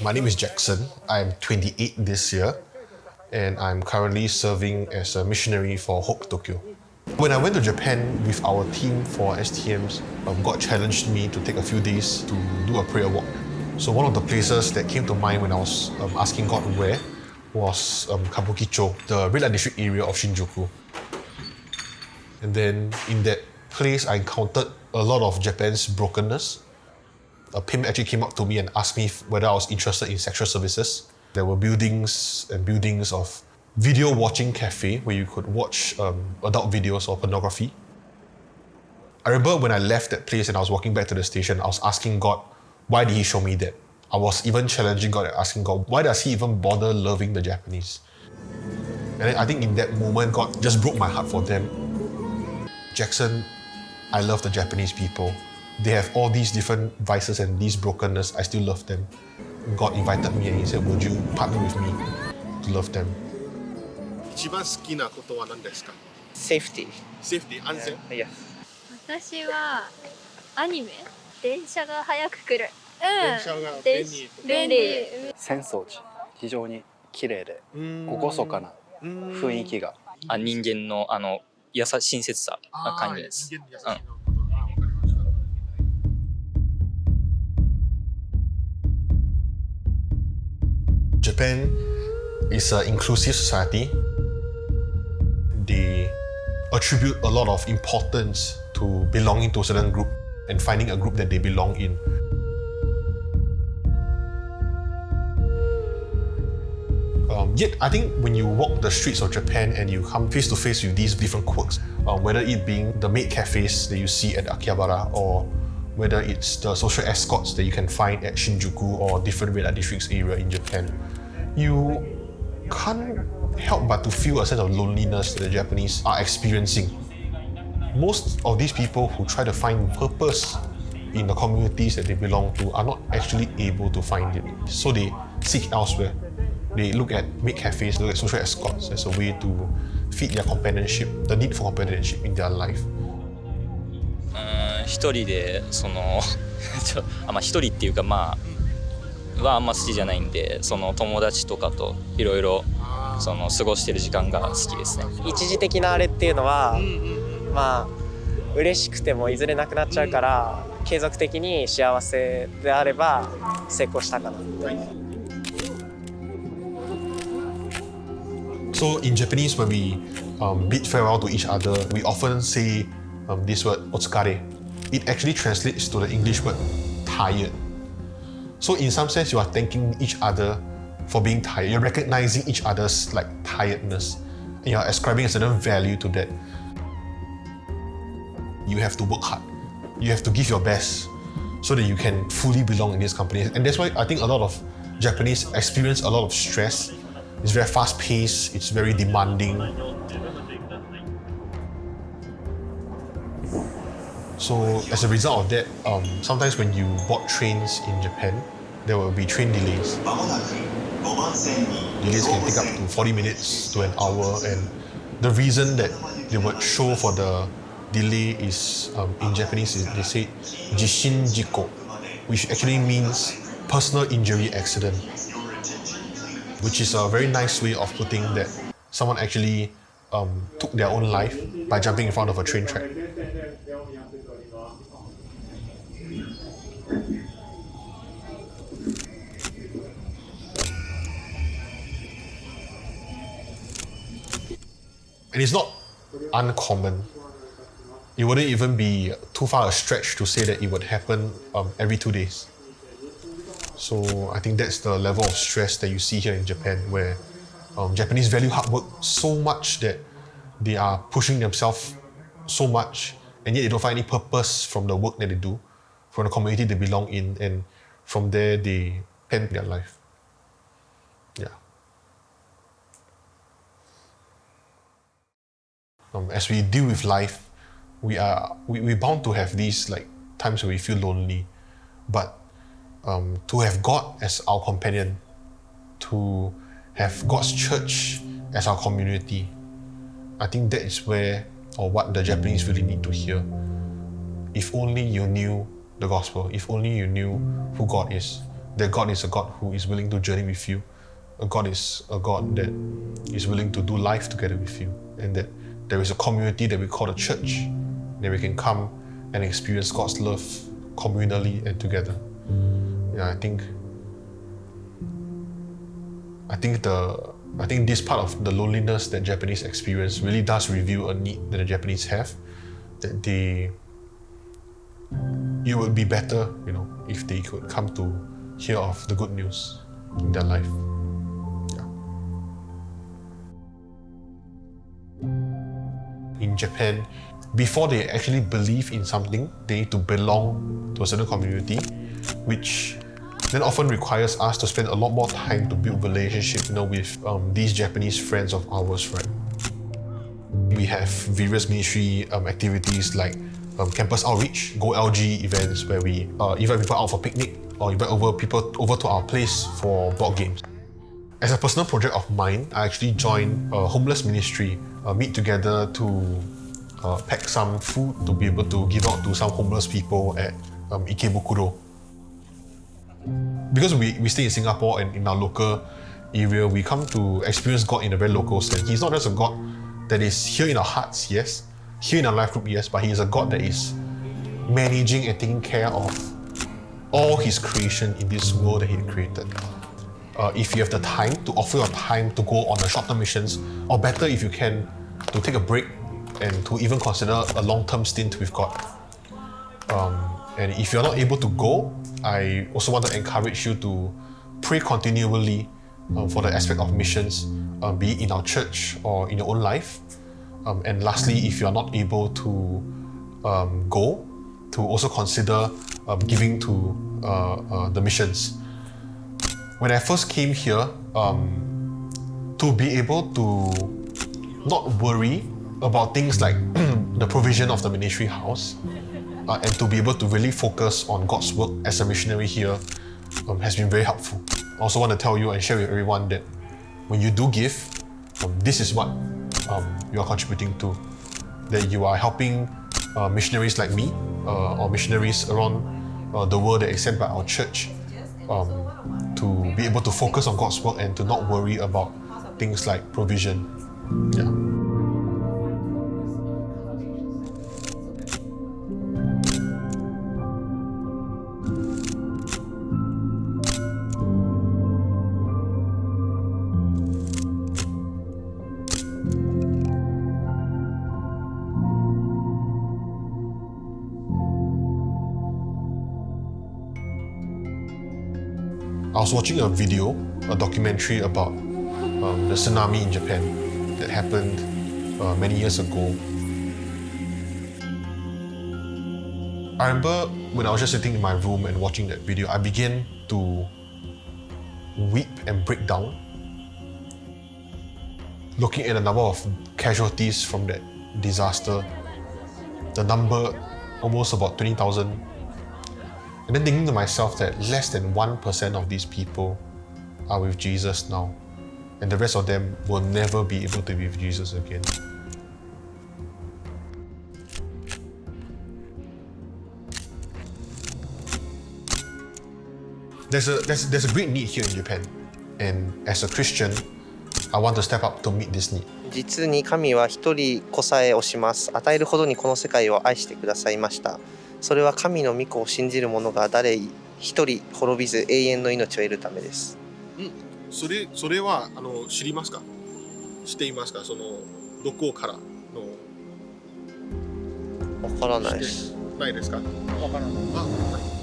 My name is Jackson. I'm 28 this year, and I'm currently serving as a missionary for Hope Tokyo. When I went to Japan with our team for STMs, God challenged me to take a few days to do a prayer walk. So one of the places that came to mind when I was asking God where was Kabukicho, the red light district area of Shinjuku. And then in that place, I encountered a lot of Japan's brokenness. A pimp actually came up to me and asked me whether I was interested in sexual services. There were buildings and buildings of video watching cafe where you could watch adult videos or pornography. I remember when I left that place and I was walking back to the station, I was asking God, why did he show me that? I was even challenging God and asking God, why does he even bother loving the Japanese? And I think in that moment, God just broke my heart for them. Jackson, I love the Japanese people. They have all these different vices and these brokenness. I still love them. God invited me and he said, would you partner with me to love them? 一番好きなことは何ですか? Safety. Safety, 安全? Yeah. 私はアニメ電車が早く来る。電車が便利。便利。浅草寺、非常に綺麗で厳かな雰囲気が。人間の親切さな感じです。Japan is an inclusive society. They attribute a lot of importance to belonging to a certain group and finding a group that they belong in. Yet, I think when you walk the streets of Japan and you come face to face with these different quirks, whether it being the maid cafes that you see at Akihabara or whether it's the social escorts that you can find at Shinjuku or different red light districts area in Japan, you can't help but to feel a sense of loneliness that the Japanese are experiencing. Most of these people who try to find purpose in the communities that they belong to are not actually able to find it. So they seek elsewhere. They look at maid cafes, look at social escorts as a way to feed their companionship, the need for companionship in their life. 一人で一人っていうかはあんま好きじゃないんで、友達とかといろいろ過ごしてる時間が好きですね。一時的なあれっていうのは、嬉しくてもいずれなくなっちゃうから、継続的に幸せであれば成功したかなと。So in Japanese, when we bid farewell to each other, we often say this word otsukare. It actually translates to the English word tired. So in some sense, you are thanking each other for being tired. You're recognizing each other's tiredness. And you're ascribing a certain value to that. You have to work hard. You have to give your best so that you can fully belong in these companies. And that's why I think a lot of Japanese experience a lot of stress. It's very fast-paced, it's very demanding. So as a result of that, sometimes when you board trains in Japan, there will be train delays. Delays can take up to 40 minutes to an hour, and the reason that they would show for the delay is, in Japanese, they say jishin jiko, which actually means personal injury accident, which is a very nice way of putting that someone actually took their own life by jumping in front of a train track. And it's not uncommon. It wouldn't even be too far a stretch to say that it would happen every 2 days. So I think that's the level of stress that you see here in Japan, where Japanese value hard work so much that they are pushing themselves so much, and yet they don't find any purpose from the work that they do, from the community they belong in, and from there they end their life. Yeah. As we deal with life, we're bound to have these times where we feel lonely, but to have God as our companion, to have God's church as our community, I think that is where, or what the Japanese really need to hear. if only you knew the gospel, if only you knew who God is, that God is a God who is willing to journey with you, God is a God that is willing to do life together with you, and that there is a community that we call the church, that we can come and experience God's love communally and together. Yeah, I think this part of the loneliness that Japanese experience really does reveal a need that the Japanese have, that it would be better, if they could come to hear of the good news in their life. Yeah. In Japan, before they actually believe in something, they need to belong to a certain community, which then often requires us to spend a lot more time to build relationship, with these Japanese friends of ours, right? We have various ministry activities like campus outreach, Go LG events where we invite people out for picnic or invite people over to our place for board games. As a personal project of mine, I actually joined a homeless ministry, meet together to pack some food to be able to give out to some homeless people at Ikebukuro. Because we stay in Singapore and in our local area, we come to experience God in a very local sense. He's not just a God that is here in our hearts, yes, here in our life group, yes, but He is a God that is managing and taking care of all His creation in this world that He created. If you have the time to offer your time to go on a short-term missions, or better if you can, to take a break and to even consider a long-term stint with God. And if you're not able to go, I also want to encourage you to pray continually for the aspect of missions, be it in our church or in your own life. And lastly, if you're not able to go, to also consider giving to the missions. When I first came here, to be able to not worry about things like the provision of the ministry house, and to be able to really focus on God's work as a missionary here has been very helpful. I also want to tell you and share with everyone that when you do give, this is what you are contributing to. That you are helping missionaries like me or missionaries around the world that is sent by our church to be able to focus on God's work and to not worry about things like provision. Yeah. I was watching a documentary about the tsunami in Japan that happened many years ago. I remember when I was just sitting in my room and watching that video, I began to weep and break down, looking at the number of casualties from that disaster, the number almost about 20,000. And then thinking to myself that less than 1% of these people are with Jesus now, and the rest of them will never be able to be with Jesus again. There's a great need here in Japan, and as a Christian, I want to step up to meet this need. 実に神は一人子さえをします。与えるほどにこの世界を愛してくださいました。それは神の御子を信じる者が誰一人滅びず永遠の命を得るためです。それは知りますか？知っていますか？どこからの？わからないです。ないですか？わからない。